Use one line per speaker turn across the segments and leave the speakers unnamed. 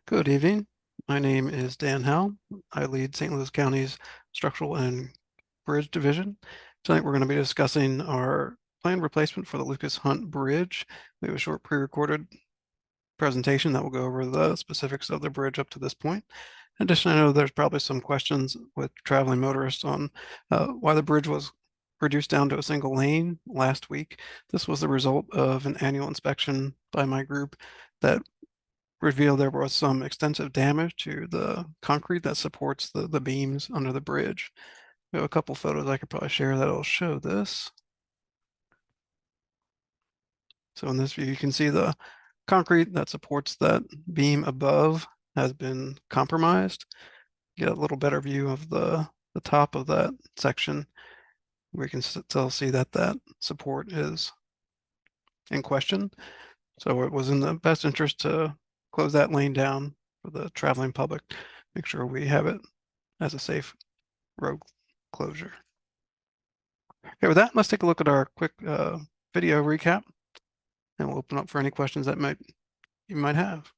Good evening. My name is Dan Howe. I lead St. Louis County's Structural and Bridge Division. Tonight we're going to be discussing our planned replacement for the Lucas Hunt Bridge. We have a short pre-recorded presentation that will go over the specifics of the bridge up to this point. In addition, I know there's probably some questions with traveling motorists on why the bridge was reduced down to a single lane last week. This was the result of an annual inspection by my group that revealed there was some extensive damage to the concrete that supports the beams under the bridge. We have a couple photos I could probably share that'll show this. So in this view, you can see the concrete that supports that beam above has been compromised. Get a little better view of the top of that section. We can still see that that support is in question. So it was in the best interest to close that lane down for the traveling public, make sure we have it as a safe road closure. Okay, with that, let's take a look at our quick video recap, and we'll open up for any questions that you might have.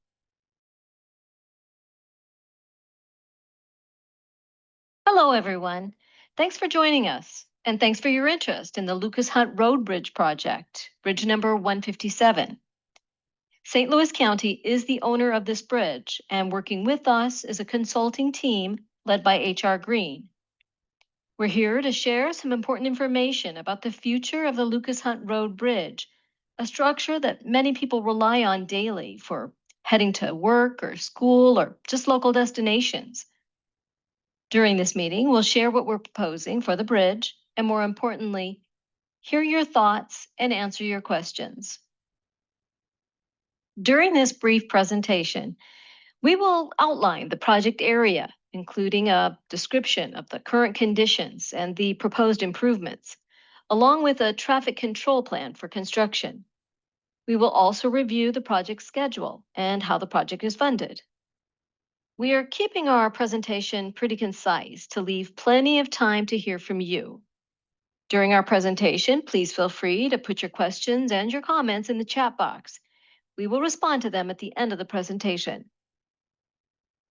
Hello, everyone. Thanks for joining us, and thanks for your interest in the Lucas Hunt Road Bridge project, bridge number 157. St. Louis County is the owner of this bridge, and working with us is a consulting team led by H.R. Green. We're here to share some important information about the future of the Lucas Hunt Road Bridge, a structure that many people rely on daily for heading to work or school or just local destinations. During this meeting, we'll share what we're proposing for the bridge, and more importantly, hear your thoughts and answer your questions. During this brief presentation, we will outline the project area, including a description of the current conditions and the proposed improvements, along with a traffic control plan for construction. We will also review the project schedule and how the project is funded. We are keeping our presentation pretty concise to leave plenty of time to hear from you. During our presentation, please feel free to put your questions and your comments in the chat box. We will respond to them at the end of the presentation.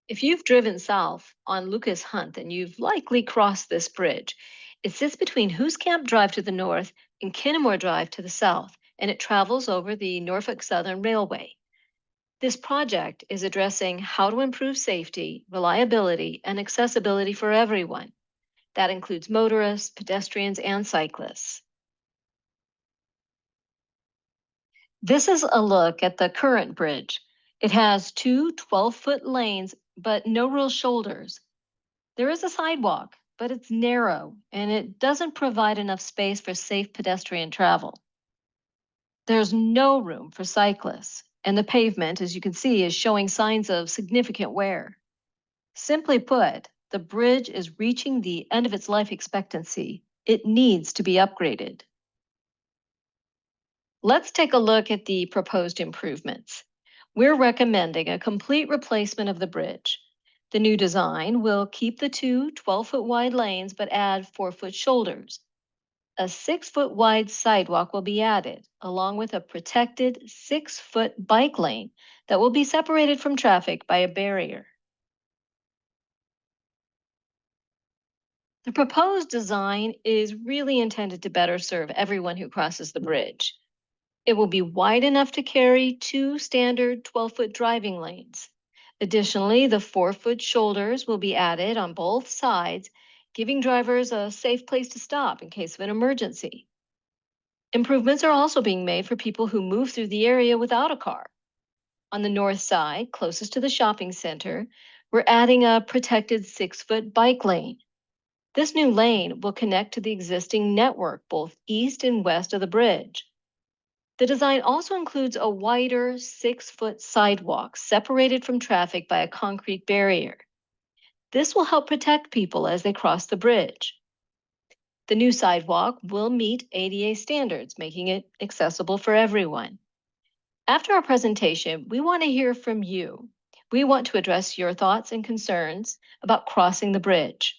If you've driven south on Lucas Hunt, then you've likely crossed this bridge. It sits between Hoos Camp Drive to the north and Kennemore Drive to the south, and it travels over the Norfolk Southern Railway. This project is addressing how to improve safety, reliability, and accessibility for everyone. That includes motorists, pedestrians, and cyclists. This is a look at the current bridge. It has two 12-foot lanes, but no real shoulders. There is a sidewalk, but it's narrow, and it doesn't provide enough space for safe pedestrian travel. There's no room for cyclists, and the pavement, as you can see, is showing signs of significant wear. Simply put, the bridge is reaching the end of its life expectancy. It needs to be upgraded. Let's take a look at the proposed improvements. We're recommending a complete replacement of the bridge. The new design will keep the two 12-foot wide lanes but add 4-foot shoulders. A 6-foot wide sidewalk will be added, along with a protected 6-foot bike lane that will be separated from traffic by a barrier. The proposed design is really intended to better serve everyone who crosses the bridge. It will be wide enough to carry two standard 12-foot driving lanes. Additionally, the 4-foot shoulders will be added on both sides, giving drivers a safe place to stop in case of an emergency. Improvements are also being made for people who move through the area without a car. On the north side, closest to the shopping center, we're adding a protected 6-foot bike lane. This new lane will connect to the existing network both east and west of the bridge. The design also includes a wider 6-foot sidewalk separated from traffic by a concrete barrier. This will help protect people as they cross the bridge. The new sidewalk will meet ADA standards, making it accessible for everyone. After our presentation, we want to hear from you. We want to address your thoughts and concerns about crossing the bridge.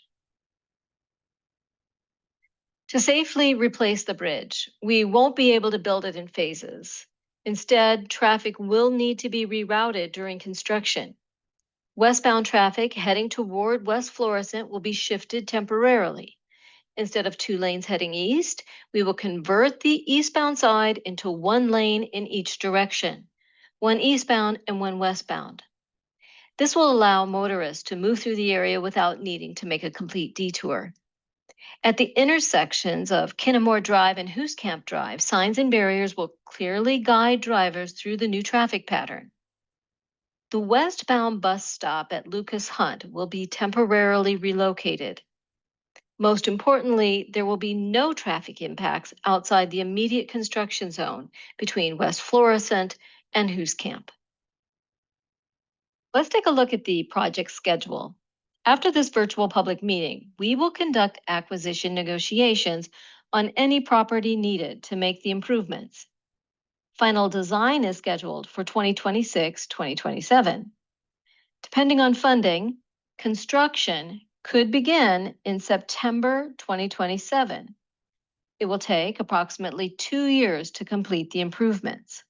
To safely replace the bridge, we won't be able to build it in phases. Instead, traffic will need to be rerouted during construction. Westbound traffic heading toward West Florissant will be shifted temporarily. Instead of 2 lanes heading east, we will convert the eastbound side into 1 lane in each direction, 1 eastbound and 1 westbound. This will allow motorists to move through the area without needing to make a complete detour. At the intersections of Kinnamore Drive and Hooscamp Drive, signs and barriers will clearly guide drivers through the new traffic pattern. The westbound bus stop at Lucas Hunt will be temporarily relocated. Most importantly, there will be no traffic impacts outside the immediate construction zone between West Florissant and Hooscamp. Let's take a look at the project schedule. After this virtual public meeting, we will conduct acquisition negotiations on any property needed to make the improvements. Final design is scheduled for 2026-2027. Depending on funding, construction could begin in September 2027. It will take approximately 2 years to complete the improvements.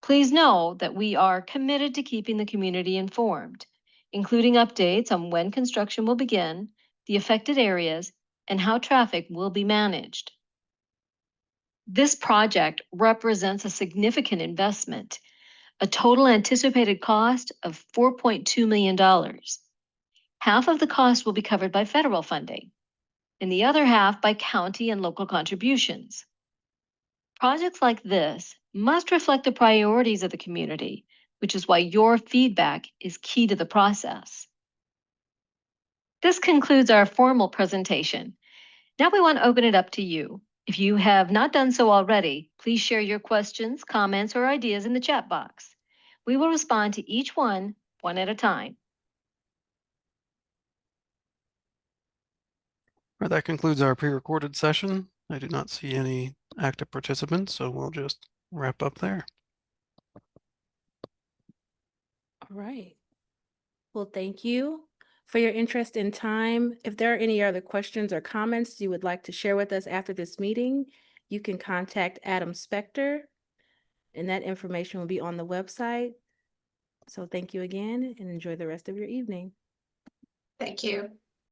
Please know that we are committed to keeping the community informed, including updates on when construction will begin, the affected areas, and how traffic will be managed. This project represents a significant investment, a total anticipated cost of $4.2 million. Half of the cost will be covered by federal funding, and the other half by county and local contributions. Projects like this must reflect the priorities of the community, which is why your feedback is key to the process. This concludes our formal presentation. Now we want to open it up to you. If you have not done so already, please share your questions, comments, or ideas in the chat box. We will respond to each one at a time.
All right, that concludes our pre-recorded session. I do not see any active participants, so we'll just wrap up there.
All right. Well, thank you for your interest and time. If there are any other questions or comments you would like to share with us after this meeting, you can contact Adam Spector, and that information will be on the website. So thank you again and enjoy the rest of your evening.
Thank you.